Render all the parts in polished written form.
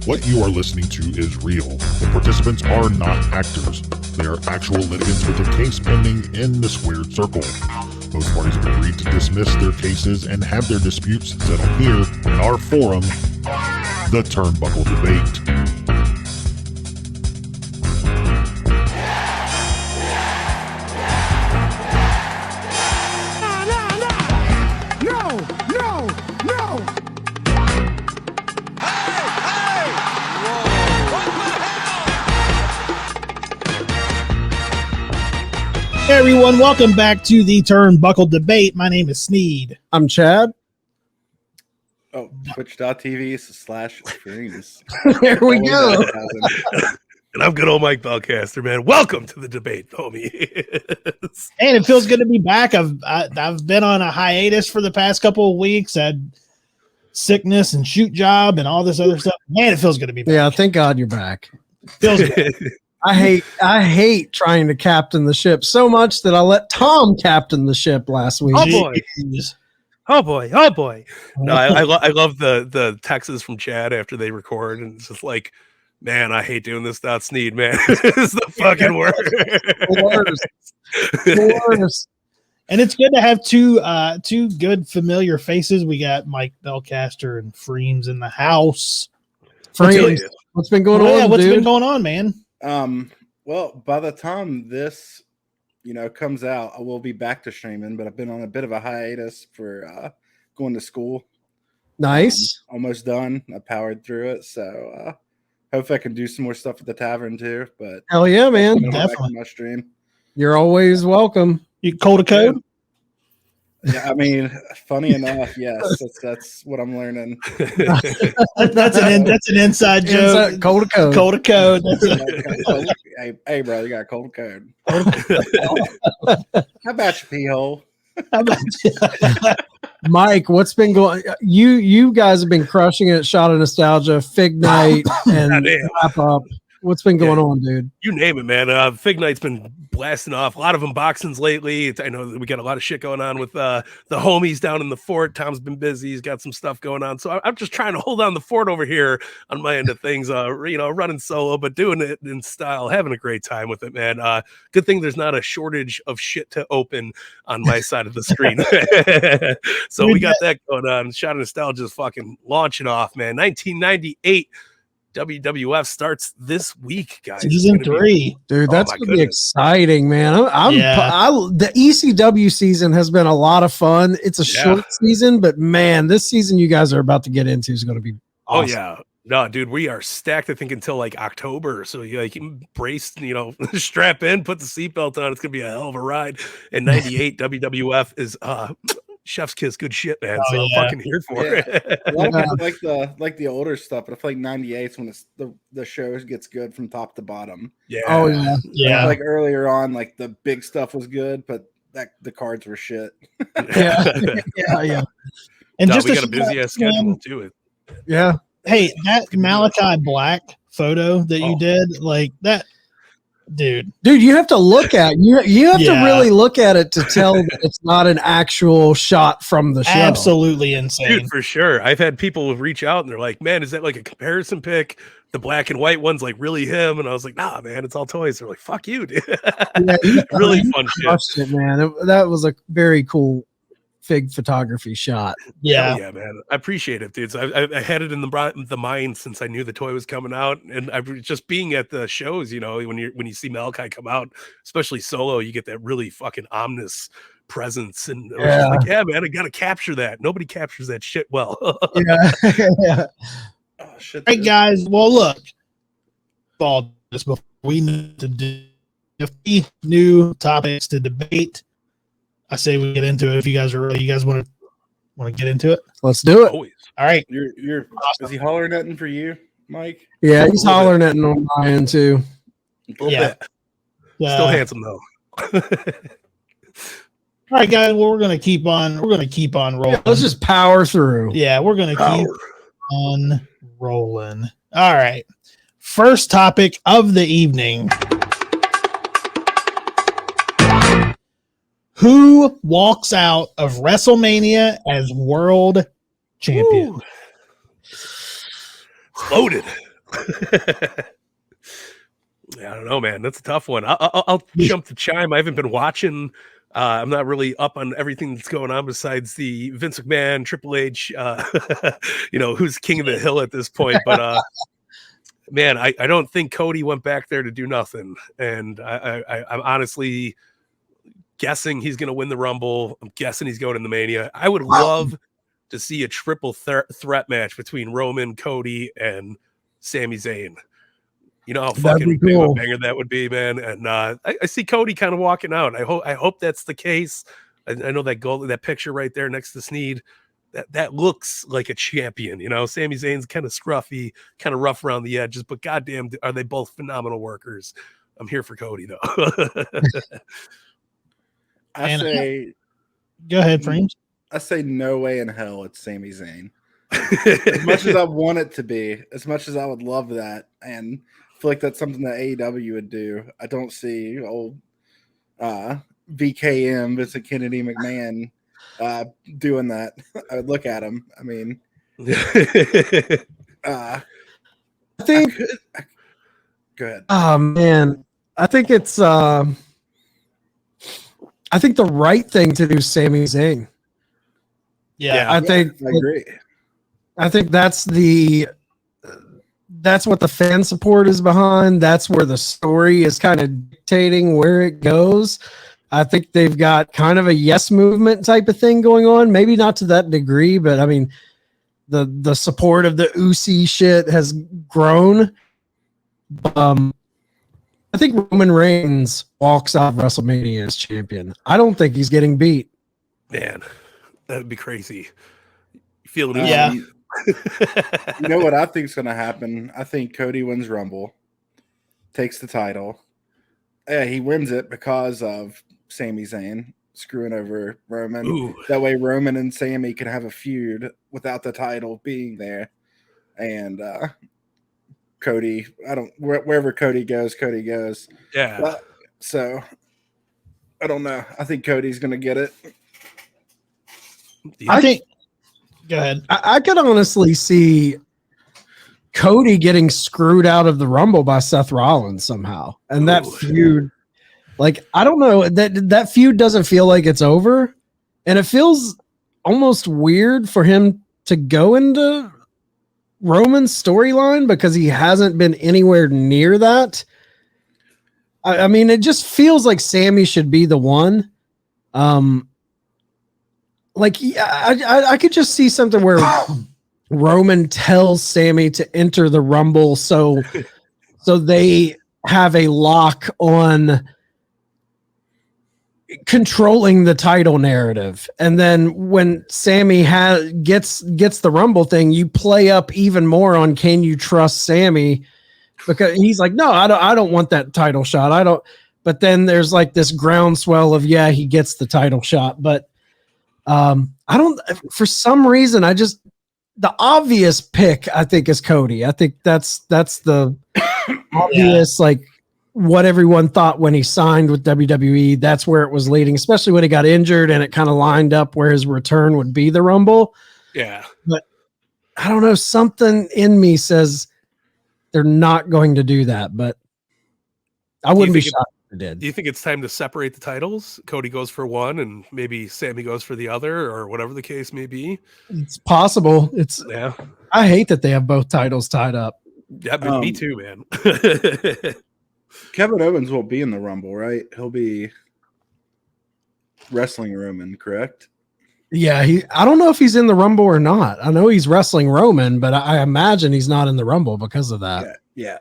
What you are listening to is real. The participants are not actors. They are actual litigants with a case pending in the squared circle. Both parties have agreed to dismiss their cases and have their disputes settled here in our forum, the Turnbuckle Debate. Hey everyone, welcome back to the Turnbuckle Debate. My name is Sneed. I'm Chad. Oh, twitch.tv/Freemz. There we go. And I'm good old Mike Belcaster, man. Welcome to the debate, homie. And it feels good to be back. I've been on a hiatus for the past couple of weeks. Had sickness and shoot job and all this other stuff. Man, it feels good to be back. Yeah, thank God you're back. Feels good. I hate trying to captain the ship so much that I let Tom captain the ship last week. Oh boy. Oh boy. Oh boy. No, I love the texts from Chad after they record, and it's just like, man, I hate doing this without Sneed, man. It's the fucking worst. Worst. And it's good to have two good familiar faces. We got Mike Belcaster and Freemz in the house. Freemz, what's been going on? Yeah, what's dude? been going on, man? Well, by the time this, comes out, I will be back to streaming, but I've been on a bit of a hiatus for going to school. Nice. Almost done. I powered through it, so hopefully I can do some more stuff at the tavern too. But Hell yeah, man. Definitely. my stream. You're always welcome. You code a code? Yeah, I mean, funny enough, yes, that's what I'm learning. That's an inside joke. Code to code. Code a code. Hey, bro, you got a cold code. How about your pee hole? How about you? Mike, what's been going? You guys have been crushing it. Shot of Nostalgia, Fig Night, and Wrap Up. What's been going on, dude? You name it, man. Fig Night's been blasting off. A lot of unboxings lately. I know that we got a lot of shit going on with the homies down in the fort. Tom's been busy. He's got some stuff going on. So I'm just trying to hold on the fort over here on my end of things, running solo, but doing it in style, having a great time with it, man. Good thing there's not a shortage of shit to open on my side of the screen. So we got that going on. Shot of Nostalgia is fucking launching off, man. 1998. WWF starts this week, guys. Season 3. Dude, that's going to be exciting, man. The ECW season has been a lot of fun. It's a short season, but man, this season you guys are about to get into is going to be awesome. Oh, yeah. No, dude, we are stacked, I think, until like October. So you brace, strap in, put the seatbelt on. It's going to be a hell of a ride. And 98 WWF is chef's kiss, good shit, man. So I'm fucking here for it. A lot of people like the older stuff, but I feel like 98 is when the show gets good from top to bottom. Yeah. Oh yeah. Yeah. Like earlier on, like the big stuff was good, but the cards were shit. Yeah. And we got a busy ass schedule too. Yeah. Hey, that Malachi Black photo that you did, like that. Dude, you have to look at you have to really look at it to tell that it's not an actual shot from the show. Absolutely insane, dude, for sure. I've had people reach out and they're like, "Man, is that like a comparison pic? The black and white one's like really him?" And I was like, "Nah, man, it's all toys." They're like, "Fuck you, dude." Really fun shit, man. That was a very cool Fig photography shot. Yeah, man. I appreciate it, dude. So I had it in the mind since I knew the toy was coming out, and I was just being at the shows. When you see Malachi come out, especially solo, you get that really fucking ominous presence, and I was just like, yeah, man, I gotta capture that. Nobody captures that shit well. yeah. Oh, shit. Hey guys, well look, all this before we need to do new topics to debate. I say we get into it. If you guys are ready, you guys want to get into it? Let's do it. Always. All right. You're Is he hollering nothing for you, Mike? Yeah, he's hollering at on my end too. Yeah. Still handsome though. All right, guys. Well, we're gonna keep on rolling. Yeah, let's just power through. Yeah, we're gonna keep on rolling. All right. First topic of the evening. Who walks out of WrestleMania as world champion? It's loaded. I don't know, man. That's a tough one. I'll jump the chime. I haven't been watching. I'm not really up on everything that's going on besides the Vince McMahon, Triple H, who's king of the hill at this point. But man, I don't think Cody went back there to do nothing. And I'm honestly guessing he's going to win the Rumble. I'm guessing he's going in the Mania. I would love to see a triple threat match between Roman, Cody, and Sami Zayn. You know how fucking big of a banger that would be, man. And I see Cody kind of walking out. I hope that's the case. I know that picture right there next to Sneed. That looks like a champion. You know, Sami Zayn's kind of scruffy, kind of rough around the edges, but goddamn, are they both phenomenal workers? I'm here for Cody though. Go ahead, Freemz. I say no way in hell it's Sami Zayn. As much as I want it to be, as much as I would love that, and feel like that's something that AEW would do. I don't see old VKM, Vincent Kennedy McMahon, doing that. I would look at him. I mean, I think. Go ahead. Oh man, I think it's. I think the right thing to do, Sami Zayn. Yeah, I think. I agree. I think that's what the fan support is behind. That's where the story is kind of dictating where it goes. I think they've got kind of a yes movement type of thing going on. Maybe not to that degree, but I mean, the support of the Uzi shit has grown. I think Roman Reigns walks out of WrestleMania as champion. I don't think he's getting beat. Man, that would be crazy. You feel it? Yeah. You know what I think is going to happen? I think Cody wins Rumble, takes the title. Yeah, he wins it because of Sami Zayn screwing over Roman. Ooh. That way Roman and Sami can have a feud without the title being there. And Cody, wherever Cody goes. Yeah. So I don't know. I think Cody's going to get it. I think. Go ahead. I could honestly see Cody getting screwed out of the Rumble by Seth Rollins somehow, and that feud. Like, I don't know, that feud doesn't feel like it's over, and it feels almost weird for him to go into Roman's storyline because he hasn't been anywhere near that. I mean, it just feels like Sami should be the one. Like, I could just see something where Roman tells Sami to enter the Rumble so they have a lock on controlling the title narrative. And then when Sami gets the Rumble thing, you play up even more on can you trust Sami? Because he's like, no, I don't want that title shot. I don't. But then there's like this groundswell of, yeah, he gets the title shot. But I don't, for some reason, the obvious pick, I think, is Cody. I think that's the obvious, like what everyone thought when he signed with WWE. That's where it was leading, especially when he got injured and it kind of lined up where his return would be the Rumble. Yeah. But I don't know, something in me says they're not going to do that, but I wouldn't be shocked. Did. Do you think it's time to separate the titles? Cody goes for one and maybe Sami goes for the other, or whatever the case may be? It's possible. Yeah. I hate that they have both titles tied up. Yeah, me too, man. Kevin Owens won't be in the Rumble, right? He'll be wrestling Roman, correct? Yeah, I don't know if he's in the Rumble or not. I know he's wrestling Roman, but I imagine he's not in the Rumble because of that. Yeah.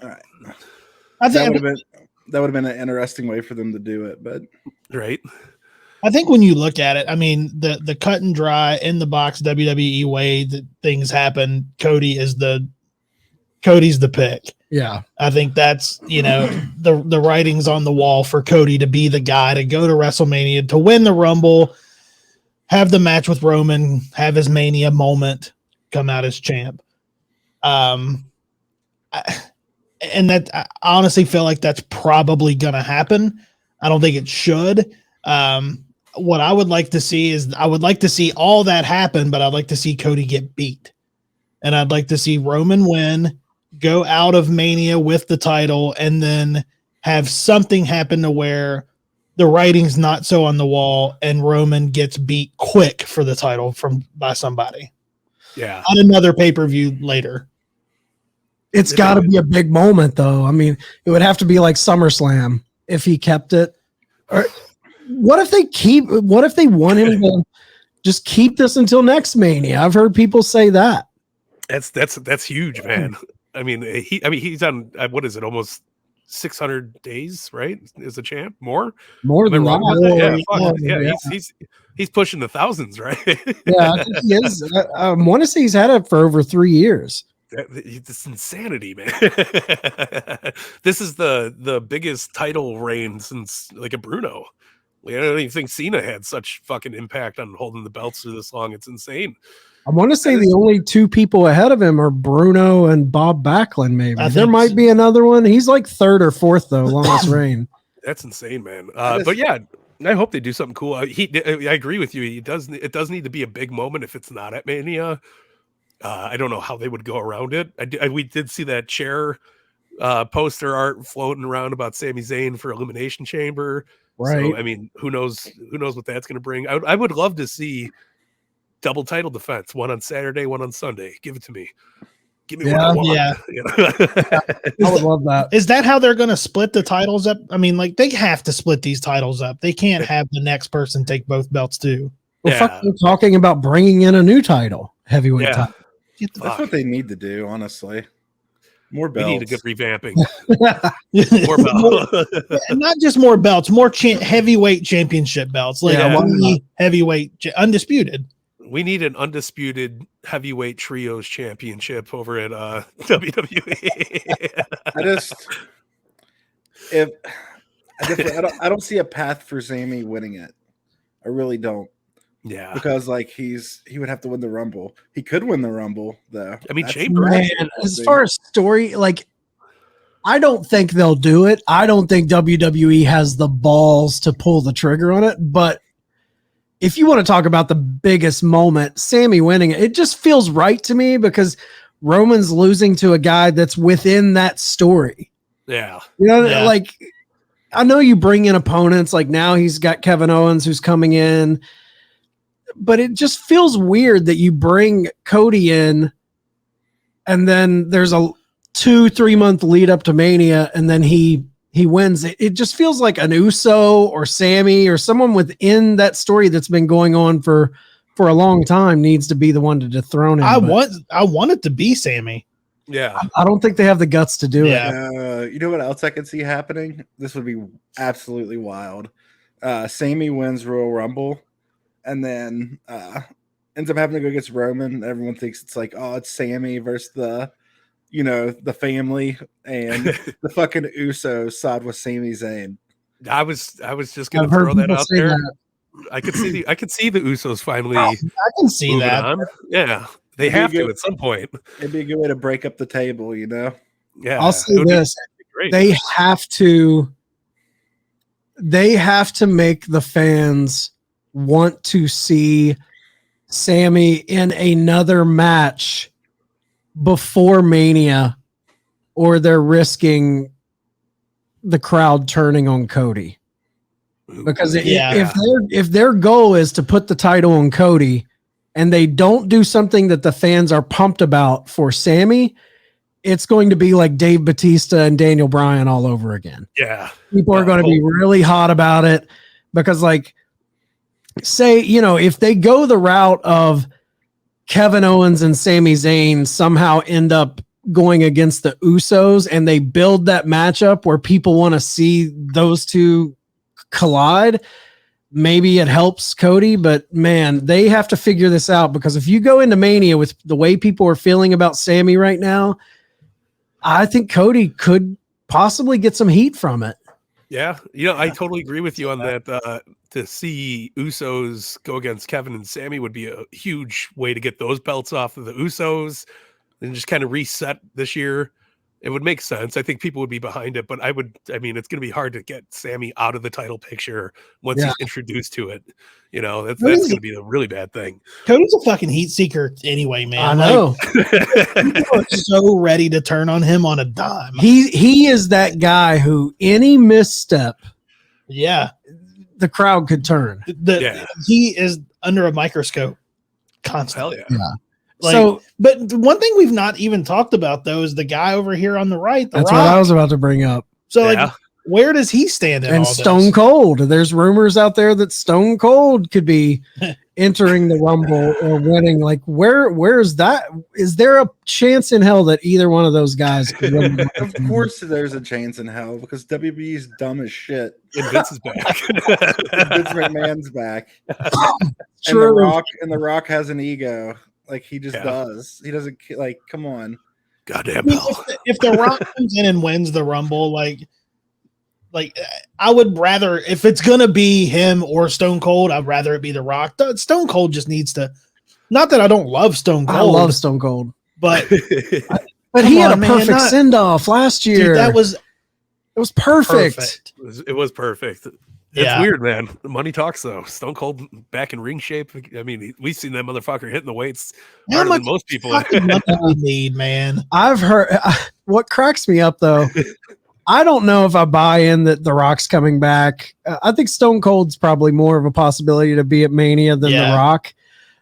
All right. I think that would have been an interesting way for them to do it, but right. I think when you look at it, I mean, the cut and dry in the box WWE way that things happen, Cody's the pick. Yeah. I think that's, the writing's on the wall for Cody to be the guy to go to WrestleMania, to win the Rumble, have the match with Roman, have his Mania moment, come out as champ. And that I honestly feel like that's probably going to happen. I don't think it should. What I would like to see is I would like to see all that happen, but I'd like to see Cody get beat. And I'd like to see Roman win, go out of Mania with the title, and then have something happen to where the writing's not so on the wall and Roman gets beat quick for the title by somebody. Yeah. On another pay-per-view later. It's got to be a big moment, though. I mean, it would have to be like SummerSlam if he kept it. Or what if they want him to just keep this until next Mania? I've heard people say that. That's huge, man. I mean, he's on what is it? Almost 600 days, right? As a champ, more than that. Yeah. He's pushing the thousands, right? Yeah, I think he is. I want to say he's had it for over 3 years. It's insanity, man. This is the biggest title reign since like a Bruno. I don't even think Cena had such fucking impact on holding the belts for this long. It's insane. I want to say the only two people ahead of him are Bruno and Bob Backlund, maybe. There might be another one. He's like third or fourth, though, longest reign. That's insane, man. But yeah, I hope they do something cool. I agree with you. It does need to be a big moment if it's not at Mania. I don't know how they would go around it. We did see that chair poster art floating around about Sami Zayn for Elimination Chamber. Right. So, I mean, who knows what that's going to bring. I would love to see double title defense, one on Saturday, one on Sunday. Give it to me. Give me what I want. Yeah. You know? I would love that. Is that how they're going to split the titles up? I mean, like, they have to split these titles up. They can't have the next person take both belts too. Well, fuck, we're talking about bringing in a new title, heavyweight title. That's what they need to do, honestly. More belts. We need a good revamping. More belts. Not just more belts, more heavyweight championship belts. Like heavyweight, undisputed. We need an undisputed heavyweight trios championship over at WWE. I don't see a path for Sami winning it. I really don't. Yeah, because like he would have to win the Rumble. He could win the Rumble though. I mean, Chamber. As far as story, like, I don't think they'll do it. I don't think WWE has the balls to pull the trigger on it. But if you want to talk about the biggest moment, Sami winning it just feels right to me because Roman's losing to a guy that's within that story. Yeah, you know, like, I know you bring in opponents. Like now he's got Kevin Owens who's coming in. But it just feels weird that you bring Cody in and then there's a 2-3 month lead up to Mania and then he wins. It just feels like an Uso or Sammy or someone within that story that's been going on for a long time needs to be the one to dethrone him. I want it to be Sammy. Yeah. I don't think they have the guts to do it. You know what else I could see happening? This would be absolutely wild. Sammy wins Royal Rumble. And then ends up having to go against Roman. Everyone thinks it's like, oh, it's Sammy versus the family, and the fucking Usos side with Sami Zayn. I was just gonna throw that out there. I could see the Usos finally. I can see that. On. Yeah, they have to at some point. It'd be a good way to break up the table, you know. Yeah, I'll say this: they have to make the fans want to see Sammy in another match before Mania, or they're risking the crowd turning on Cody. Because if their goal is to put the title on Cody and they don't do something that the fans are pumped about for Sammy, it's going to be like Dave Bautista and Daniel Bryan all over again. Yeah. People are going to be really hot about it because, like, say, you know, if they go the route of Kevin Owens and Sami Zayn somehow end up going against the Usos and they build that matchup where people want to see those two collide, maybe it helps Cody. But man, they have to figure this out, because if you go into Mania with the way people are feeling about Sammy right now, I think Cody could possibly get some heat from it. Yeah, you know, I totally agree with you on that. To see Usos go against Kevin and Sammy would be a huge way to get those belts off of the Usos and just kind of reset this year. It would make sense. I think people would be behind it, but it's going to be hard to get Sammy out of the title picture once he's introduced to it. That's going to be a really bad thing. Cody's a fucking heat seeker anyway, man. I know. People are so ready to turn on him on a dime. He is that guy who any misstep, the crowd could turn. He is under a microscope constantly. Hell yeah. But one thing we've not even talked about though is the guy over here on the right. That's what I was about to bring up. So where does he stand in and all Stone this? Cold? There's rumors out there that Stone Cold could be entering the Rumble or winning. Like where's that? Is there a chance in hell that either one of those guys could win? Of course there's a chance in hell because WWE's dumb as shit. And Vince is back. Vince McMahon's back. True. And the Rock has an ego. Like he just does. He doesn't come on. Goddamn hell. If the Rock comes in and wins the Rumble, like I would rather, if it's gonna be him or Stone Cold, I'd rather it be the Rock. Stone Cold just needs to. Not that I don't love Stone Cold. I love Stone Cold, but he had a perfect send off last year. Dude, it was perfect. It was perfect. It's weird, man. The money talks, though. Stone Cold back in ring shape. I mean, we've seen that motherfucker hitting the weights harder than most people. We need, man. I've heard. What cracks me up, though, I don't know if I buy in that The Rock's coming back. I think Stone Cold's probably more of a possibility to be at Mania than The Rock,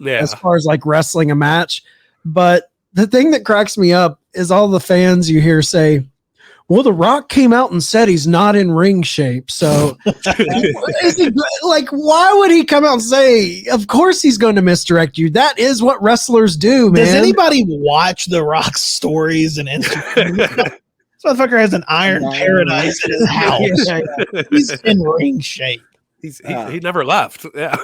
as far as like wrestling a match. But the thing that cracks me up is all the fans you hear say, well, The Rock came out and said he's not in ring shape. So like, why would he come out and say, of course he's going to misdirect you? That is what wrestlers do, man. Does anybody watch The Rock's stories and Instagram? This motherfucker has an iron paradise in his house. He's in ring shape. He never left. Yeah.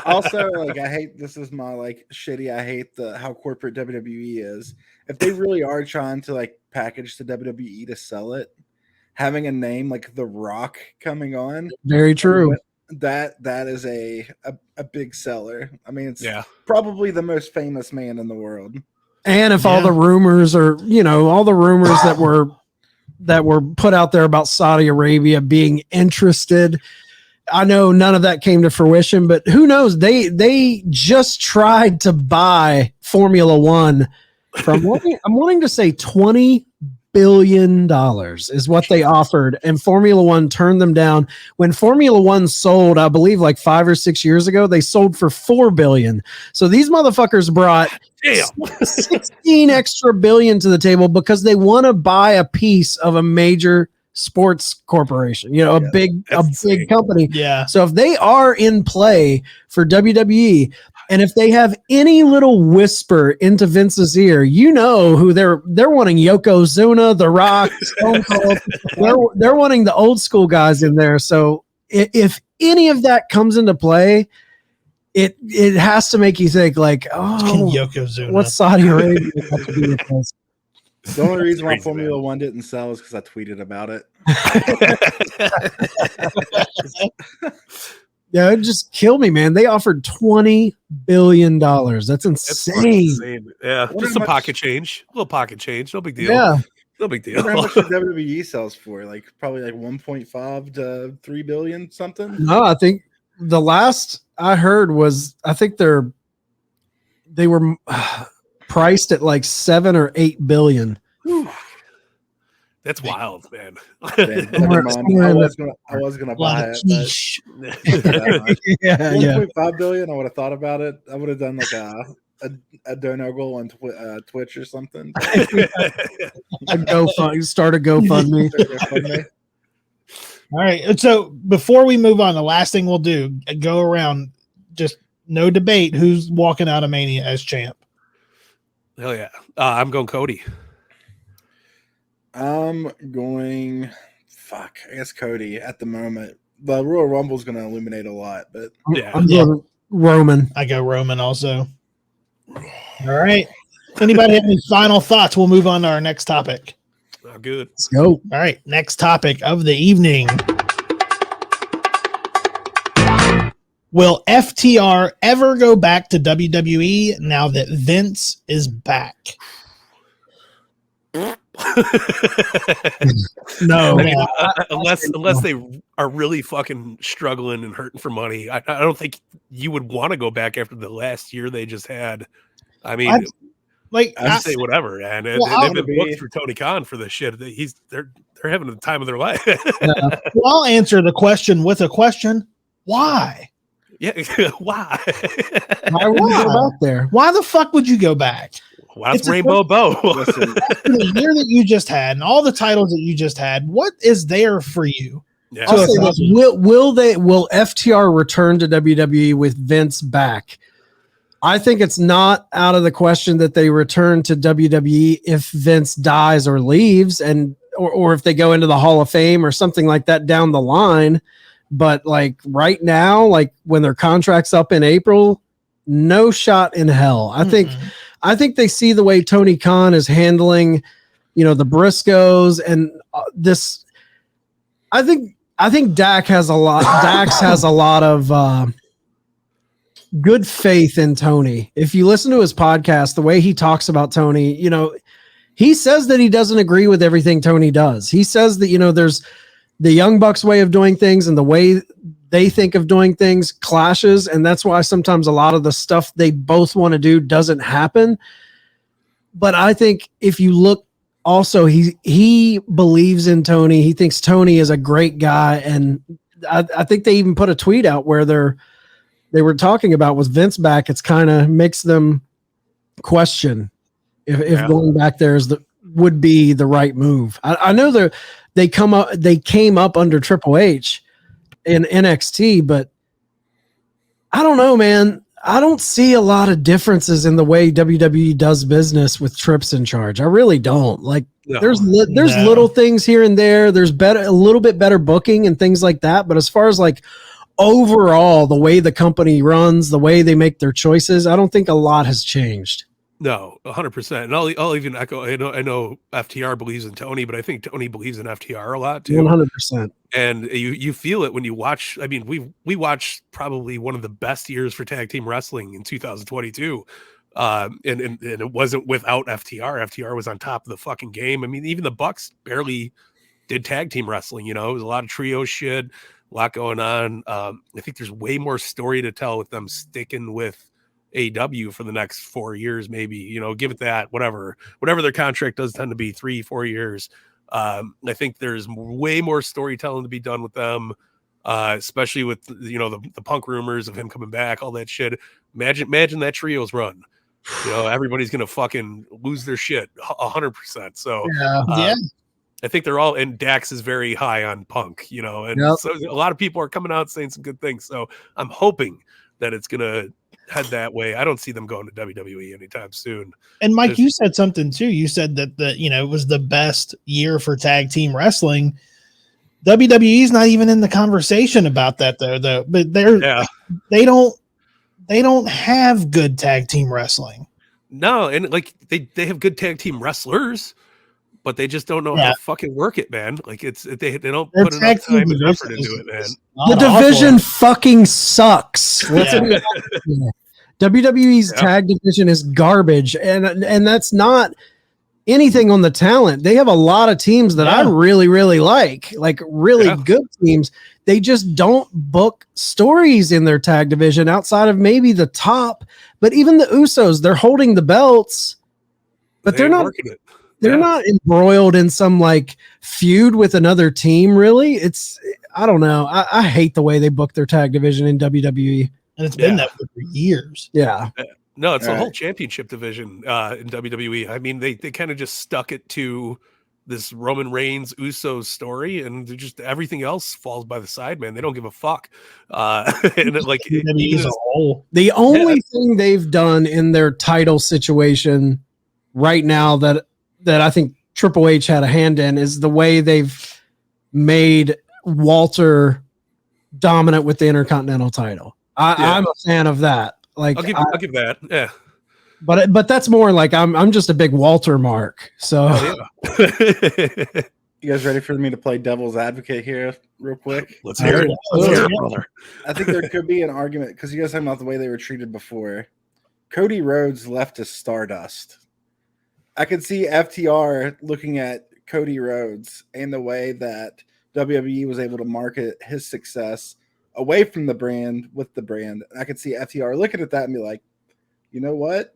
Also, I hate, this is my shitty. I hate how corporate WWE is. If they really are trying to package the WWE to sell it, having a name like The Rock coming on, very true. That is a big seller. I mean, it's probably the most famous man in the world. And if all the rumors are, all the rumors that were put out there about Saudi Arabia being interested. I know none of that came to fruition, but who knows? They just tried to buy Formula One from I'm wanting to say $20 billion is what they offered, and Formula One turned them down. When Formula One sold, I believe 5 or 6 years ago, they sold for $4 billion. So these motherfuckers brought 16 extra billion to the table because they want to buy a piece of a major sports corporation, a big company. Yeah. So if they are in play for WWE, and if they have any little whisper into Vince's ear, who they're wanting. Yokozuna, The Rock, Stone Cold. They're wanting the old school guys in there. So if any of that comes into play, it has to make you think Yokozuna. What's Saudi Arabia have to do with this? The only reason why Formula One didn't sell is because I tweeted about it. Yeah, it just killed me, man. They offered $20 billion. That's insane. Yeah, just some pocket change. A little pocket change. No big deal. Yeah. No big deal. How much WWE sells for? Probably 1.5 to 3 billion something? No, I think the last I heard was, I think they were priced at 7 or 8 billion. That's wild, man. Never mind. I was gonna buy it. But, 1.5 billion. I would have thought about it. I would have done a Turnbuckle on Twitch or something. Start a GoFundMe. All right. So before we move on, the last thing we'll do, go around, just no debate. Who's walking out of Mania as champ? Hell yeah. I'm going Cody. I'm going, I guess Cody at the moment. The Royal Rumble is going to illuminate a lot, but I'm going Roman. I go Roman also. All right. Anybody have any final thoughts? We'll move on to our next topic. Oh, good. Let's go. All right. Next topic of the evening. Will FTR ever go back to WWE now that Vince is back? No, I mean, unless they are really fucking struggling and hurting for money, I don't think you would want to go back after the last year they just had. I mean, I say whatever, and they've been booked for Tony Khan for this shit. They're having the time of their life. Well, I'll answer the question with a question: why? Yeah, why? Why would you go back there? Why the fuck would you go back? Why it's Rainbow Bow? Listen, after the year that you just had and all the titles that you just had, what is there for you? Yeah. I'll say this: will FTR return to WWE with Vince back? I think it's not out of the question that they return to WWE if Vince dies or leaves, and or if they go into the Hall of Fame or something like that down the line. But like right now, like when their contract's up in April, no shot in hell. I think they see the way Tony Khan is handling, the Briscoes and this. I think Dax has a lot of good faith in Tony. If you listen to his podcast, the way he talks about Tony, he says that he doesn't agree with everything Tony does. He says that, there's the Young Bucks way of doing things and the way they think of doing things clashes. And that's why sometimes a lot of the stuff they both want to do doesn't happen. But I think if you look also, he believes in Tony. He thinks Tony is a great guy. And I think they even put a tweet out where they were talking about with Vince back. It's kind of makes them question if going back there would be the right move. I know they came up under Triple H in NXT, but I don't know, man. I don't see a lot of differences in the way WWE does business with Trips in charge. I really don't. Like there's little things here and there. There's a little bit better booking and things like that. But as far as like overall, the way the company runs, the way they make their choices, I don't think a lot has changed. No, 100%. And I'll even echo. I know FTR believes in Tony, but I think Tony believes in FTR a lot too. 100%. And you feel it when you watch. I mean, we watched probably one of the best years for tag team wrestling in 2022, and it wasn't without FTR. FTR was on top of the fucking game. I mean, even the Bucks barely did tag team wrestling. It was a lot of trio shit, a lot going on. I think there's way more story to tell with them sticking with AEW for the next 4 years, maybe, give it that, whatever their contract does tend to be 3-4 years. I think there's way more storytelling to be done with them, especially with, the Punk rumors of him coming back, all that shit. Imagine that trio's run, everybody's going to fucking lose their shit 100%. So, yeah. I think they're all, and Dax is very high on Punk, and so a lot of people are coming out saying some good things. So I'm hoping that it's going to head that way. I don't see them going to WWE anytime soon. And Mike, you said something too. You said that it was the best year for tag team wrestling. WWE's not even in the conversation about that though. But they don't have good tag team wrestling. No, and like they have good tag team wrestlers, but they just don't know how to fucking work it, man. Like they don't put enough time and effort into it, man. The division fucking sucks. WWE's tag division is garbage, and that's not anything on the talent. They have a lot of teams that I really, really like really good teams. They just don't book stories in their tag division outside of maybe the top. But even the Usos, they're holding the belts, but they're not working it. They're not embroiled in some like feud with another team. Really, I don't know. I hate the way they book their tag division in WWE. And it's been that for years. Yeah. No, it's a whole championship division in WWE. I mean, they kind of just stuck it to this Roman Reigns Usos story, and just everything else falls by the side, man. They don't give a fuck. And the only thing they've done in their title situation right now that I think Triple H had a hand in is the way they've made Walter dominant with the Intercontinental title. I'm a fan of that. Like I'll give that. Yeah. But that's more like I'm just a big Walter mark. So You guys ready for me to play devil's advocate here real quick? Let's hear it. Let's hear it, brother. I think there could be an argument because you guys talking about the way they were treated before. Cody Rhodes left as Stardust. I could see FTR looking at Cody Rhodes and the way that WWE was able to market his success away from the brand with the brand. I could see FTR looking at that and be like, you know what?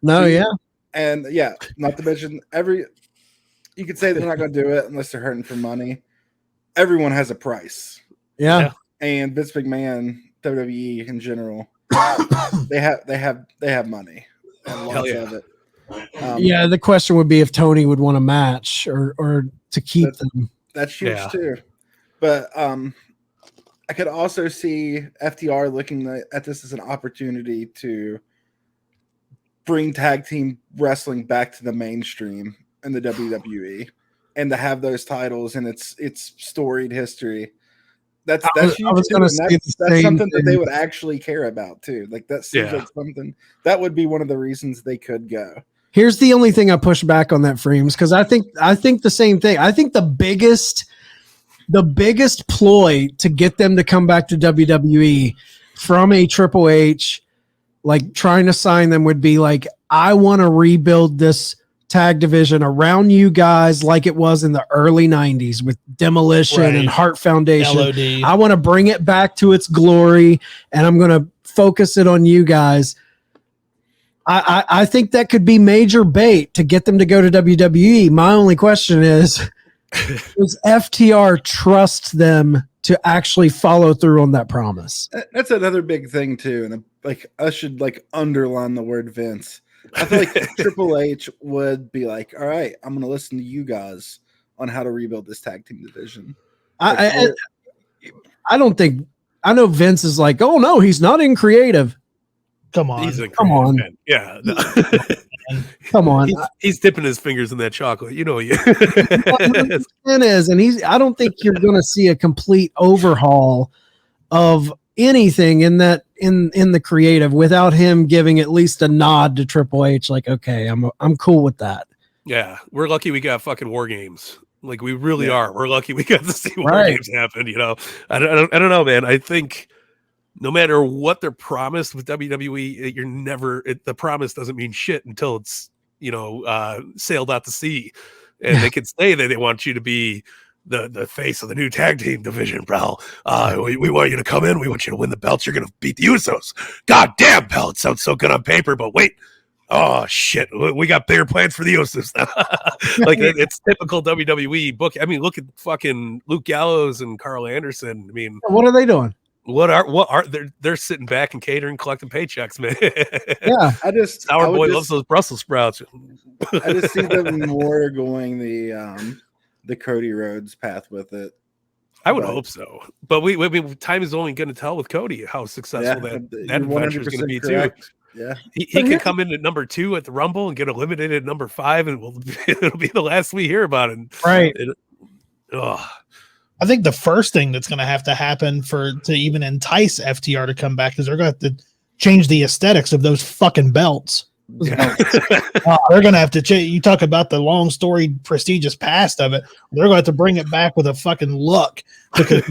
No, yeah. And yeah, not to mention you could say they're not going to do it unless they're hurting for money. Everyone has a price. Yeah. And Vince McMahon, WWE in general, they have money and lots of it. Yeah, the question would be if Tony would want a match or to keep them. That's huge too. But I could also see FTR looking at this as an opportunity to bring tag team wrestling back to the mainstream in the WWE and to have those titles and its storied history. That's huge. That's something that they would actually care about too. Like that seems like something that would be one of the reasons they could go. Here's the only thing I push back on that, Freemz, because I think the same thing. I think the biggest ploy to get them to come back to WWE from a Triple H, like trying to sign them, would be like, I want to rebuild this tag division around you guys like it was in the early 90s with Demolition and Heart Foundation. LOD. I want to bring it back to its glory, and I'm going to focus it on you guys. I think that could be major bait to get them to go to WWE. My only question is, does FTR trust them to actually follow through on that promise? That's another big thing too. And like, I should like underline the word Vince. I feel like Triple H would be like, all right, I'm going to listen to you guys on how to rebuild this tag team division. I don't think, I know Vince is like, oh no, he's not in creative. Come on. Come on. Man. Yeah. No. Come on. He's dipping his fingers in that chocolate. You know, It is. And I don't think you're going to see a complete overhaul of anything in that, in the creative without him giving at least a nod to Triple H. Like, okay, I'm cool with that. Yeah. We're lucky we got fucking War Games. Like we really are. We're lucky we got to see War Games happen. You know, I don't know, man. I think no matter what they're promised with WWE, you're never, the promise doesn't mean shit until it's, you know, sailed out to sea. And they can say that they want you to be the face of the new tag team division, bro. We want you to come in. We want you to win the belts. You're going to beat the Usos. God damn, pal. It sounds so good on paper, but wait. Oh, shit. We got bigger plans for the Usos now. Like, it's typical WWE book. I mean, look at fucking Luke Gallows and Carl Anderson. I mean, what are they doing? What are they're sitting back and catering, collecting paychecks, man. Yeah, Our boy loves those Brussels sprouts. I just see them more going the Cody Rhodes path with it. I would hope so, but we time is only going to tell with Cody how successful that adventure is going to be correct. Too. Yeah, he can come in at number 2 at the Rumble and get eliminated at number 5, and it'll be the last we hear about it. Right. I think the first thing that's going to have to happen to even entice FTR to come back is they're going to have to change the aesthetics of those fucking belts. Yeah. They're going to have to change. You talk about the long storied prestigious past of it. They're going to have to bring it back with a fucking look. Because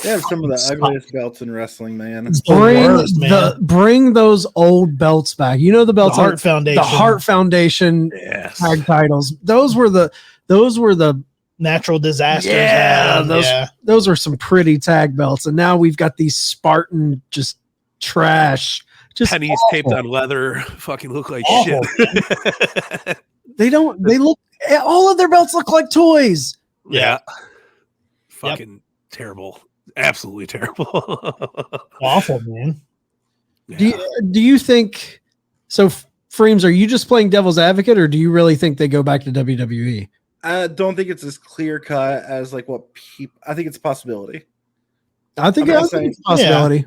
they have some of the ugliest belts in wrestling, man. Bring those old belts back. You know the belts, the Heart Foundation. The Heart Foundation tag titles. Those were the natural disasters. Yeah, those are some pretty tag belts, and now we've got these Spartan just trash, just pennies taped on leather. Fucking look like shit. They look. All of their belts look like toys. Yeah. Fucking terrible. Absolutely terrible. Awful, man. Yeah. Do you think so? Freemz, are you just playing devil's advocate, or do you really think they go back to WWE? I don't think it's as clear cut as like what people. I think it's a possibility. I think it's a possibility.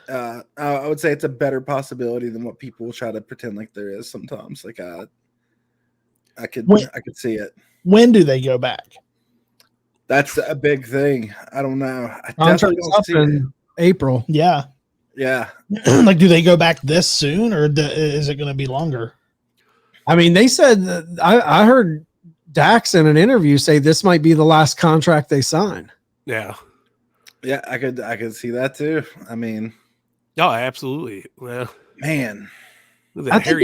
I would say it's a better possibility than what people try to pretend like there is sometimes. Like I could see it. When do they go back? That's a big thing. I don't know. I definitely don't see it in April. Yeah. Like, do they go back this soon, or is it going to be longer? I mean, they said that I heard Dax in an interview say this might be the last contract they sign. Yeah, I could see that too. I mean, no, absolutely. Well, man, I think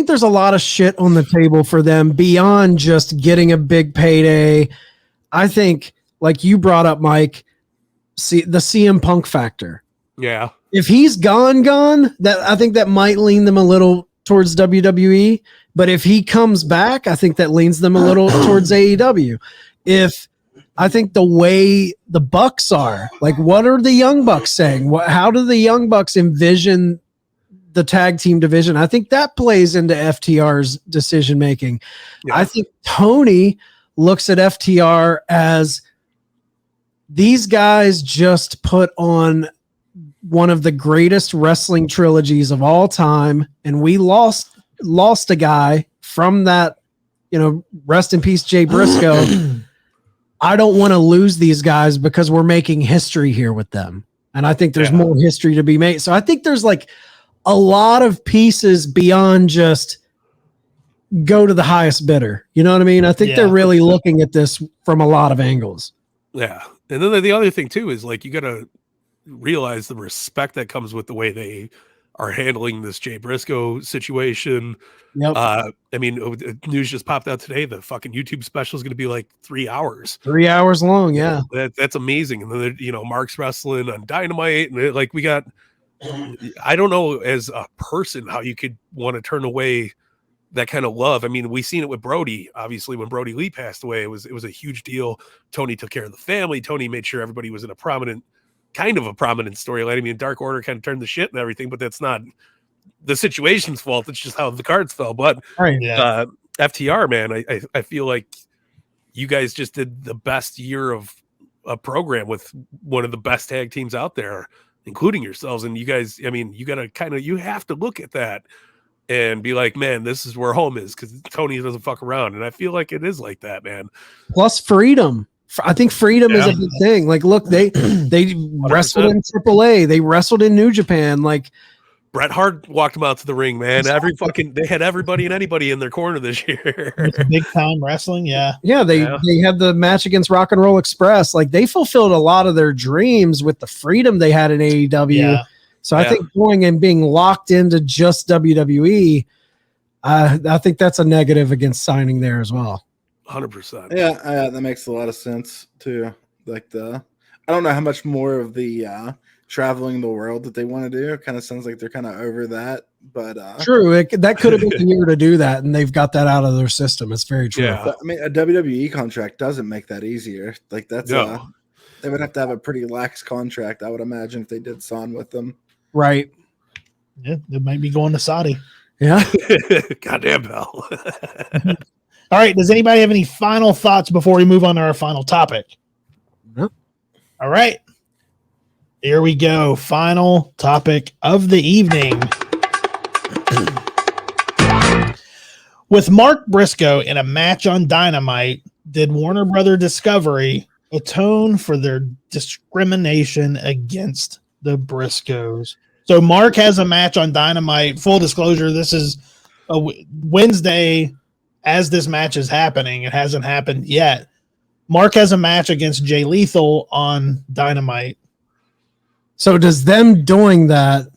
there's a lot of shit on the table for them beyond just getting a big payday. I think, like you brought up, Mike, the CM Punk factor. Yeah. If he's gone, that I think that might lean them a little towards WWE. But if he comes back, I think that leans them a little towards AEW. I think the way the Bucks are, like, what are the Young Bucks saying? How do the Young Bucks envision the tag team division? I think that plays into FTR's decision making. Yeah. I think Tony looks at FTR as these guys just put on one of the greatest wrestling trilogies of all time, and we lost a guy from that, rest in peace, Jay Briscoe. I don't want to lose these guys because we're making history here with them. And I think there's more history to be made. So I think there's like a lot of pieces beyond just go to the highest bidder. You know what I mean? I think they're really looking at this from a lot of angles. Yeah. And then the other thing too is, like, you got to realize the respect that comes with the way they are handling this Jay Briscoe situation. Yep. I mean, news just popped out today. The fucking YouTube special is going to be like 3 hours. 3 hours long. Yeah. That's amazing. And then, Mark's wrestling on Dynamite. And we got, I don't know as a person how you could want to turn away that kind of love. I mean, we seen it with Brody. Obviously, when Brody Lee passed away, it was a huge deal. Tony took care of the family. Tony made sure everybody was in a prominent storyline. I mean, Dark Order kind of turned the shit and everything, but that's not the situation's fault. It's just how the cards fell. But FTR, man, I feel like you guys just did the best year of a program with one of the best tag teams out there, including yourselves. And you guys, I mean, you have to look at that and be like, man, this is where home is, because Tony doesn't fuck around. And I feel like it is like that, man. Plus freedom. I think freedom is a big thing. Like, look, they wrestled in AAA. They wrestled in New Japan. Like, Bret Hart walked them out to the ring, man. They had everybody and anybody in their corner this year. Big time wrestling, yeah. Yeah, they had the match against Rock and Roll Express. Like, they fulfilled a lot of their dreams with the freedom they had in AEW. Yeah. So I think going and being locked into just WWE, I think that's a negative against signing there as well. 100%. Yeah, that makes a lot of sense too. Like I don't know how much more of the traveling the world that they want to do. It kind of sounds like they're kind of over that, but true. That could have been the year to do that, and they've got that out of their system. It's very true. Yeah. But, I mean, a WWE contract doesn't make that easier. Like they would have to have a pretty lax contract, I would imagine, if they did sign with them. Right. Yeah, they might be going to Saudi. Yeah. Goddamn hell. All right. Does anybody have any final thoughts before we move on to our final topic? No. All right. Here we go. Final topic of the evening. With Mark Briscoe in a match on Dynamite, did Warner Brother Discovery atone for their discrimination against the Briscoes? So Mark has a match on Dynamite. Full disclosure, this is a Wednesday as this match is happening. It hasn't happened yet. Mark has a match against Jay Lethal on Dynamite. So does them doing that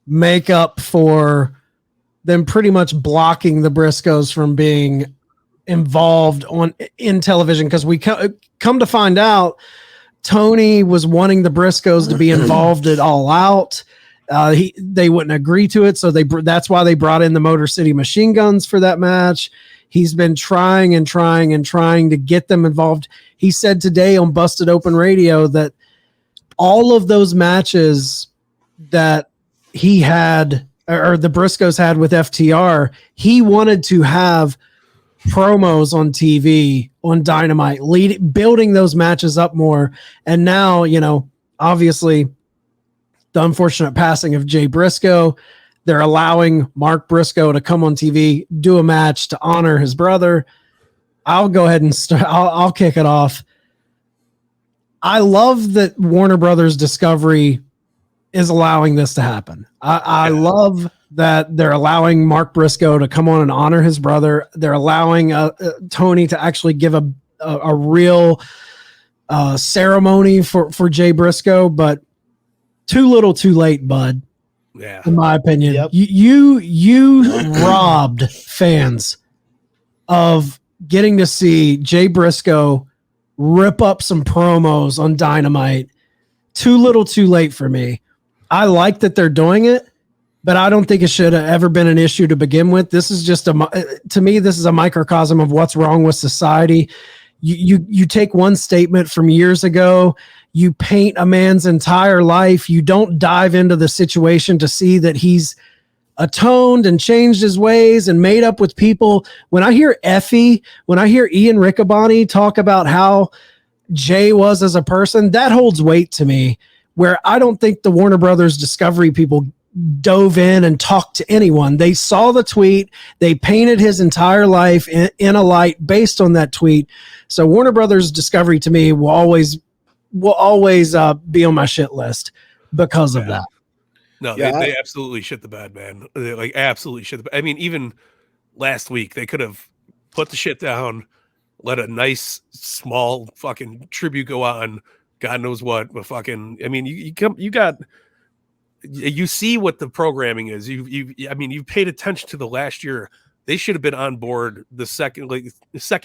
make up for them pretty much blocking the Briscoes from being involved in television? Because we come to find out, Tony was wanting the Briscoes to be involved at All Out. They wouldn't agree to it, so that's why they brought in the Motor City Machine Guns for that match. He's been trying to get them involved. He said today on Busted Open Radio that all of those matches that he had, or the Briscoes had with FTR, he wanted to have promos on TV, on Dynamite, building those matches up more. And now, obviously the unfortunate passing of Jay Briscoe, they're allowing Mark Briscoe to come on TV, do a match to honor his brother. I'll go ahead and start. I'll kick it off. I love that Warner Brothers Discovery is allowing this to happen. I love that they're allowing Mark Briscoe to come on and honor his brother. They're allowing Tony to actually give a real ceremony for Jay Briscoe, but too little too late, bud. Yeah. In my opinion, Yep. you robbed fans of getting to see Jay Briscoe rip up some promos on Dynamite. Too little, too late for me. I like that they're doing it, but I don't think it should have ever been an issue to begin with. This is just to me, this is a microcosm of what's wrong with society. You take one statement from years ago, you paint a man's entire life. You don't dive into the situation to see that he's atoned and changed his ways and made up with people. When I hear Effie, when I hear Ian Riccaboni talk about how Jay was as a person, that holds weight to me, where I don't think the Warner Brothers Discovery people dove in and talked to anyone. They saw the tweet. They painted his entire life in a light based on that tweet. So Warner Brothers Discovery to me will always be on my shit list because of that. No, they absolutely shit the bed, man. They like absolutely shit the bed. I mean, even last week they could have put the shit down, let a nice small fucking tribute go on. God knows what, but fucking, I mean, you see what the programming is. You've paid attention to the last year. They should have been on board the second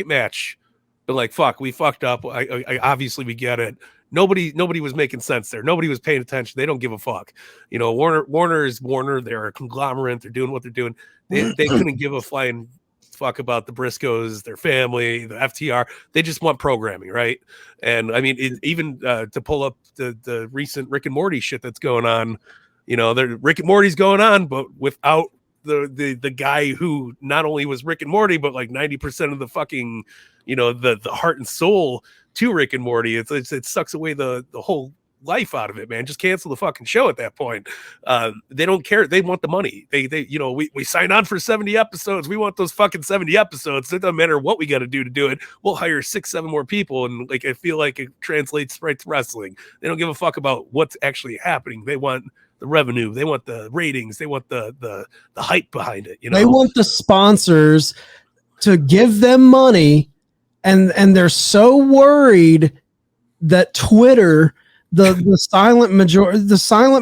match. But like, fuck, we fucked up. I obviously we get it. Nobody was making sense there. Nobody was paying attention. They don't give a fuck. You know, Warner is Warner. They're a conglomerate. They're doing what they're doing. They couldn't give a flying fuck about the Briscoes, their family, the FTR. They just want programming, right? And I mean, even to pull up the recent Rick and Morty shit that's going on. You know, Rick and Morty's going on, but without the guy who not only was Rick and Morty, but like 90% of the fucking, you know, the heart and soul to Rick and Morty. It sucks away the whole life out of it, man. Just cancel the fucking show at that point. They don't care. They want the money. They you know, we sign on for 70 episodes. We want those fucking 70 episodes. It doesn't matter what we got to do it. We'll hire 6-7 more people. And like, I feel like it translates right to wrestling. They don't give a fuck about what's actually happening. They want the revenue, they want the ratings, they want the hype behind it. You know, they want the sponsors to give them money, and they're so worried that Twitter, the silent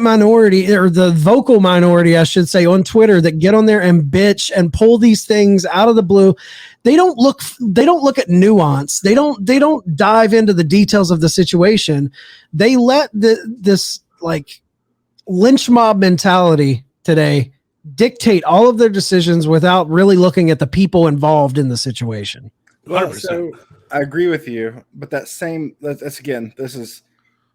minority, or the vocal minority, I should say, on Twitter, that get on there and bitch and pull these things out of the blue. They don't look at nuance. They don't dive into the details of the situation. They let this like lynch mob mentality today dictate all of their decisions without really looking at the people involved in the situation. Well, so I agree with you, but that's again, this is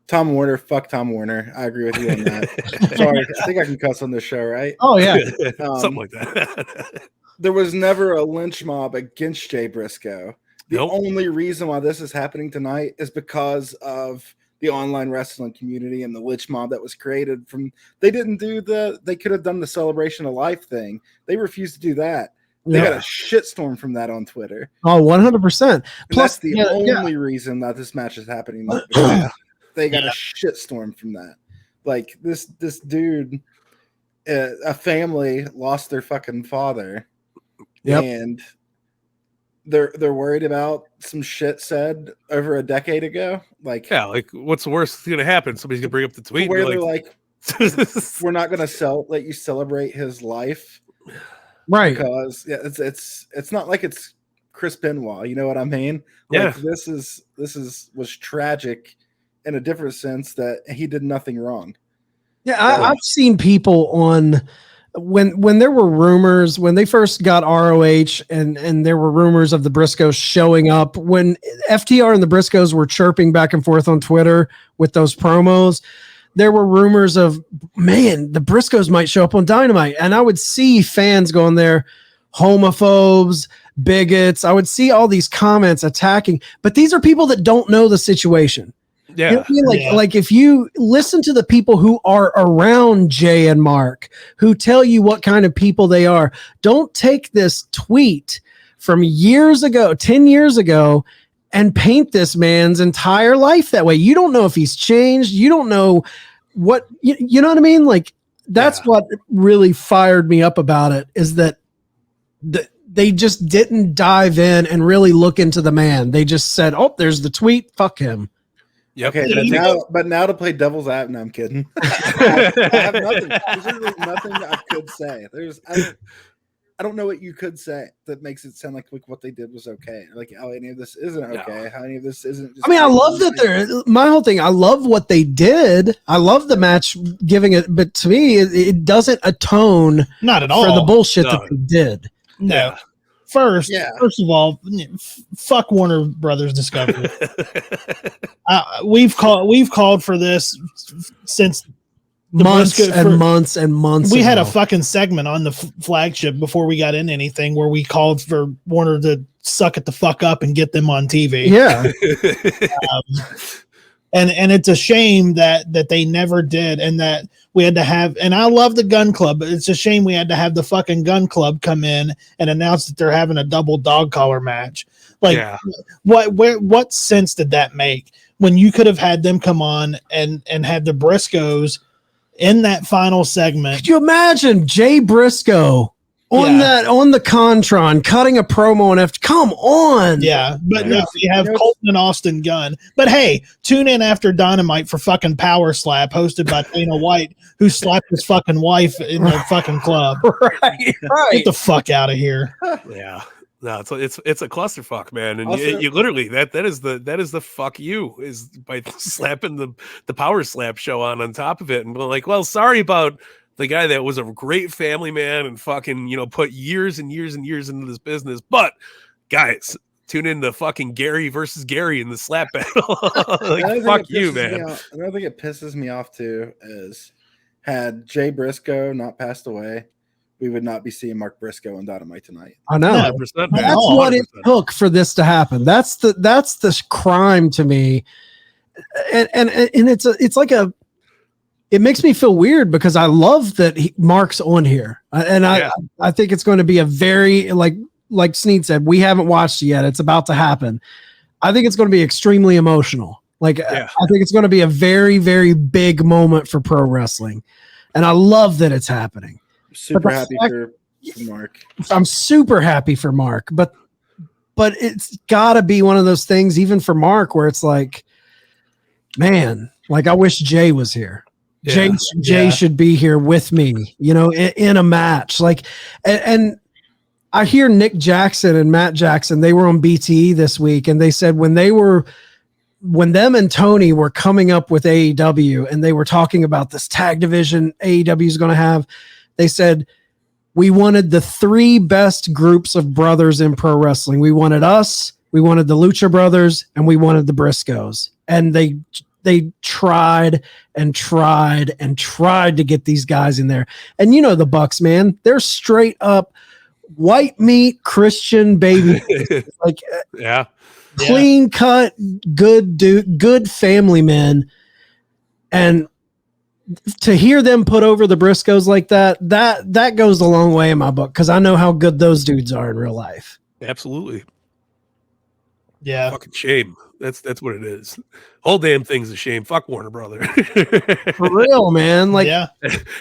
Tom Warner. Fuck Tom Warner. I agree with you on that. Sorry, I think I can cuss on this show, right? Oh yeah, something like that. There was never a lynch mob against Jay Briscoe. The only reason why this is happening tonight is because of the online wrestling community and the lynch mob that was created from. They didn't do they could have done the celebration of life thing. They refused to do that. They got a shitstorm from that on Twitter. Oh, 100%. Plus, that's the only reason that this match is happening. They got a shitstorm from that. Like this dude, a family lost their fucking father, and they're worried about some shit said over a decade ago. Like, yeah, like what's the worst that's gonna happen? Somebody's gonna bring up the tweet where they're like, we're not gonna let you celebrate his life, right? Because it's not like it's Chris Benoit. You know what I mean? Like, this was tragic in a different sense that he did nothing wrong. Yeah, I've seen people on. When there were rumors, when they first got ROH and there were rumors of the Briscoes showing up, when FTR and the Briscoes were chirping back and forth on Twitter with those promos, there were rumors of, man, the Briscoes might show up on Dynamite. And I would see fans going there, homophobes, bigots. I would see all these comments attacking, but these are people that don't know the situation. Yeah. You know what I mean? Like if you listen to the people who are around Jay and Mark, who tell you what kind of people they are, don't take this tweet from years ago, 10 years ago, and paint this man's entire life that way. You don't know if he's changed. You don't know what, you know what I mean? Like that's what really fired me up about it, is that they just didn't dive in and really look into the man. They just said, oh, there's the tweet. Fuck him. Yep. Okay, but now to play devil's advocate. No, I'm kidding. I have nothing. There's literally nothing I could say. I don't know what you could say that makes it sound like what they did was okay. Like how any of this isn't okay. How any of this isn't. Just I love that my whole thing. I love what they did. I love the match giving it, but to me, it doesn't atone not at all for the bullshit that they did. No. Yeah. First of all, fuck Warner Brothers Discovery. We've called for this since months and months. We had a fucking segment on the flagship before we got in anything where we called for Warner to suck it the fuck up and get them on TV. Yeah. And it's a shame that they never did, and that we had to have, and I love the Gun Club, but it's a shame we had to have the fucking Gun Club come in and announce that they're having a double dog collar match. Like, what sense did that make when you could have had them come on and had the Briscoes in that final segment? Could you imagine Jay Briscoe on the Contron cutting a promo on FTR? Come on. Yeah, but no, you have Colton and Austin Gunn. But hey, tune in after Dynamite for fucking Power Slap hosted by Dana White, who slapped his fucking wife in the fucking club. Right. Get the fuck out of here. Yeah. No, it's a clusterfuck, man, and also, you literally that is the fuck you is by slapping the Power Slap show on top of it, and we're like, well, sorry about the guy that was a great family man and fucking put years and years and years into this business, but guys, tune in to fucking Gary versus Gary in the slap battle. Like, fuck you, man. Another thing that pisses me off too is had Jay Briscoe not passed away, we would not be seeing Mark Briscoe on Dynamite tonight. I know. 100%, that's what it took for this to happen. That's the crime to me. And it makes me feel weird because I love that Mark's on here. I think it's going to be a very, like Sneed said, we haven't watched it yet. It's about to happen. I think it's going to be extremely emotional. I think it's going to be a very, very big moment for pro wrestling. And I love that it's happening. Super happy for Mark. I'm super happy for Mark, but it's got to be one of those things, even for Mark, where it's like, man, like I wish Jay was here. Yeah. Jay should be here with me, in a match. And I hear Nick Jackson and Matt Jackson, they were on BTE this week, and they said when them and Tony were coming up with AEW and they were talking about this tag division AEW is going to have, they said, we wanted the three best groups of brothers in pro wrestling. We wanted us, we wanted the Lucha Brothers, and we wanted the Briscoes. And they tried and tried and tried to get these guys in there. And the Bucks, man, they're straight up white meat Christian baby. Clean cut, good family men. And to hear them put over the Briscoes like that goes a long way in my book, because I know how good those dudes are in real life. Absolutely. Yeah. Fucking shame. That's what it is. Whole damn thing's a shame. Fuck Warner Brother. For real, man.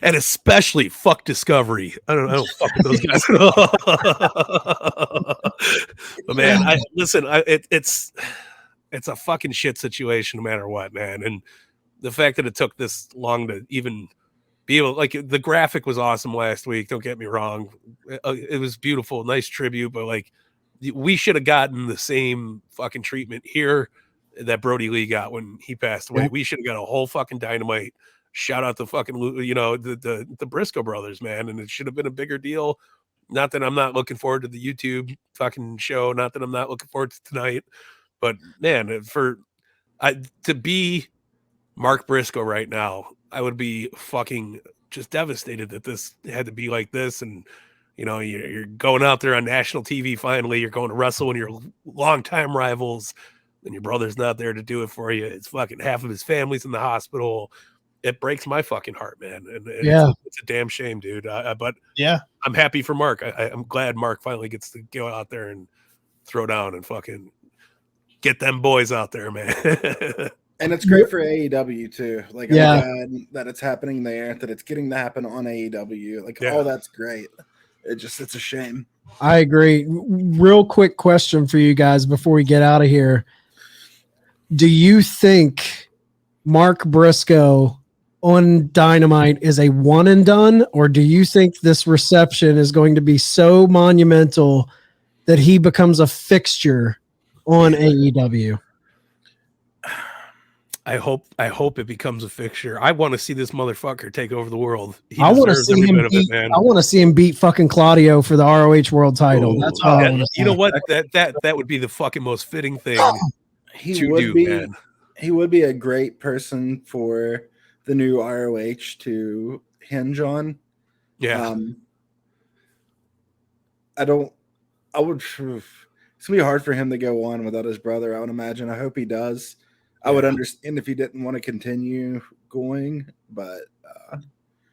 And especially fuck Discovery. I don't fuck with those guys. But man, it's a fucking shit situation no matter what, man. And the fact that it took this long to even be able, the graphic was awesome last week. Don't get me wrong. It was beautiful. Nice tribute, but we should have gotten the same fucking treatment here that Brody Lee got when he passed away. We should have got a whole fucking Dynamite. Shout out to fucking, the Briscoe brothers, man. And it should have been a bigger deal. Not that I'm not looking forward to the YouTube fucking show. Not that I'm not looking forward to tonight. But man, to be Mark Briscoe right now, I would be fucking just devastated that this had to be like this. And you're going out there on national TV. Finally, you're going to wrestle when your longtime rivals, and your brother's not there to do it for you. It's fucking half of his family's in the hospital. It breaks my fucking heart, man. And it's a damn shame, dude. But yeah, I'm happy for Mark. I'm glad Mark finally gets to go out there and throw down and fucking get them boys out there, man. And it's great for AEW too. I'm glad that it's happening there, that it's getting to happen on AEW. All that's great. It's a shame. I agree. Real quick question for you guys before we get out of here. Do you think Mark Briscoe on Dynamite is a one and done, or do you think this reception is going to be so monumental that he becomes a fixture on AEW? I hope it becomes a fixture. I want to see this motherfucker take over the world. I want to see him beat, man. I want to see him beat fucking Claudio for the ROH World Title. That's all. You know what? That would be the fucking most fitting thing He would be a great person for the new ROH to hinge on. Yeah. It's gonna be hard for him to go on without his brother, I would imagine. I hope he does. I would understand if he didn't want to continue going, but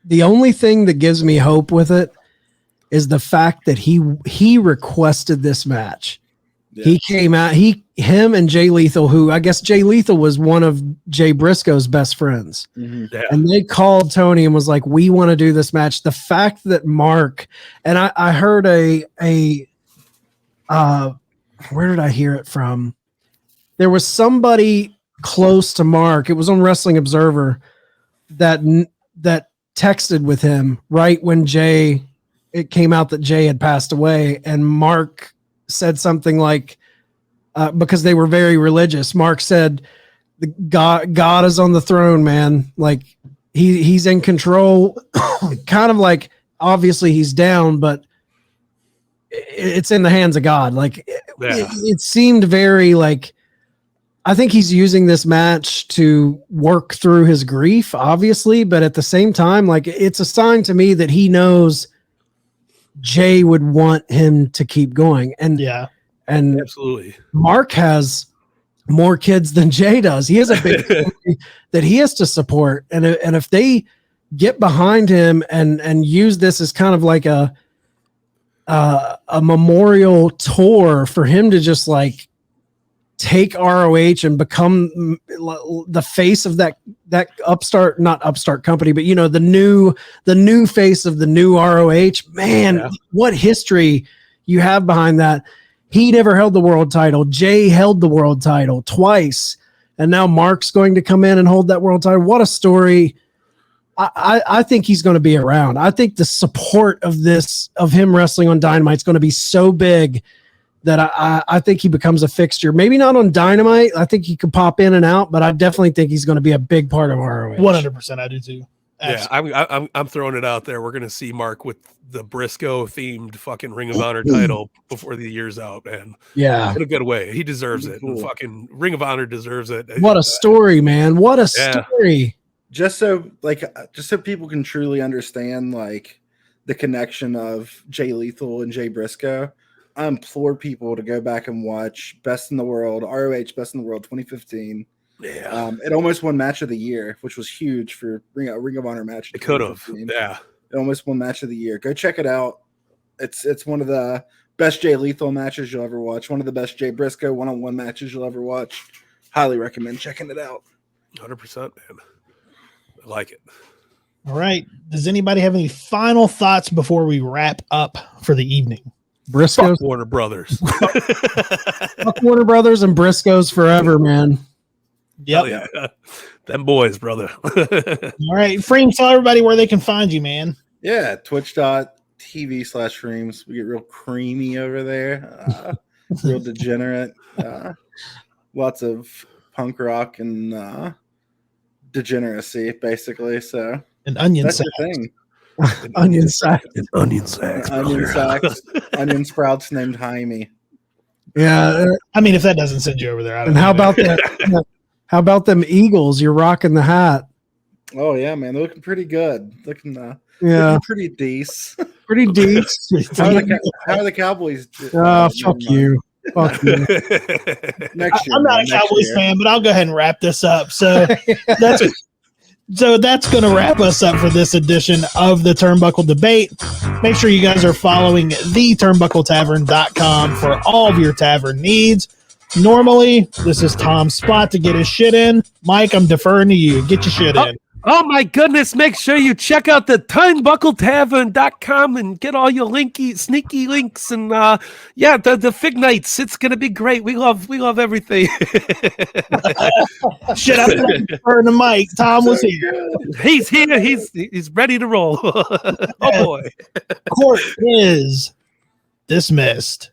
the only thing that gives me hope with it is the fact that he requested this match. Yeah. He came out, him and Jay Lethal, who I guess Jay Lethal was one of Jay Briscoe's best friends. Mm-hmm. Yeah. And they called Tony and was like, we want to do this match. The fact that Mark, and I heard where did I hear it from? There was somebody close to Mark. It was on Wrestling Observer that texted with him right when it came out that Jay had passed away. And Mark said something like, because they were very religious, Mark said, God is on the throne, man. Like he's in control. Kind of like, obviously he's down, but it's in the hands of God. Like it seemed very like, I think he's using this match to work through his grief, obviously, but at the same time, like it's a sign to me that he knows Jay would want him to keep going. And and absolutely, Mark has more kids than Jay does. He has a big family that he has to support. And if they get behind him and use this as kind of like a memorial tour for him to just like take ROH and become the face of that not upstart company, but the new face of the new ROH, man, what history you have behind that. He never held the world title. Jay held the world title twice. And now Mark's going to come in and hold that world title. What a story. I think he's going to be around. I think the support of him wrestling on Dynamite is going to be so big that I think he becomes a fixture. Maybe not on Dynamite. I think he could pop in and out, but I definitely think he's going to be a big part of ROH. 100%, I do too. Absolutely. Yeah, I'm throwing it out there. We're going to see Mark with the Briscoe themed fucking Ring of Honor title before the year's out, man. Yeah, in a good way. He deserves it. Cool. Fucking Ring of Honor deserves it. What a story, man! What a story. Just so people can truly understand like the connection of Jay Lethal and Jay Briscoe. I implore people to go back and watch Best in the World, ROH Best in the World 2015. Yeah. It almost won Match of the Year, which was huge for Ring of Honor match. It could have. Yeah. It almost won Match of the Year. Go check it out. It's one of the best Jay Lethal matches you'll ever watch. One of the best Jay Briscoe one-on-one matches you'll ever watch. Highly recommend checking it out. 100%, man. I like it. All right. Does anybody have any final thoughts before we wrap up for the evening? Briscoe, Warner Brothers. Fuck Warner Brothers and Briscoe's forever, man. Yep. Yeah. Them boys, brother. All right. Freemz, tell everybody where they can find you, man. Yeah. Twitch.tv/Freemz. We get real creamy over there. Real degenerate. Lots of punk rock and degeneracy, basically. So an onion that's sack. the thing. Onion sack. Onion sacks. Onion sacks. Onion sprouts named Jaime. Yeah. I mean, if that doesn't send you over there, I don't and know. How about that? How about them Eagles? You're rocking the hat. Oh yeah, man, they're looking pretty good. Looking pretty decent. Pretty decent. How are the Cowboys? Fuck you. Fuck you. Next year, I'm not a Cowboys fan, but I'll go ahead and wrap this up. So that's going to wrap us up for this edition of the Turnbuckle Debate. Make sure you guys are following theturnbuckletavern.com for all of your tavern needs. Normally, this is Tom's spot to get his shit in. Mike, I'm deferring to you. Get your shit in. Oh my goodness, make sure you check out the turnbuckletavern.com and get all your sneaky links and the Fig Nights. It's gonna be great. We love everything. Shit, I'm going to burn the mic. Tom was here. He's here, he's ready to roll. Oh boy. Court is dismissed.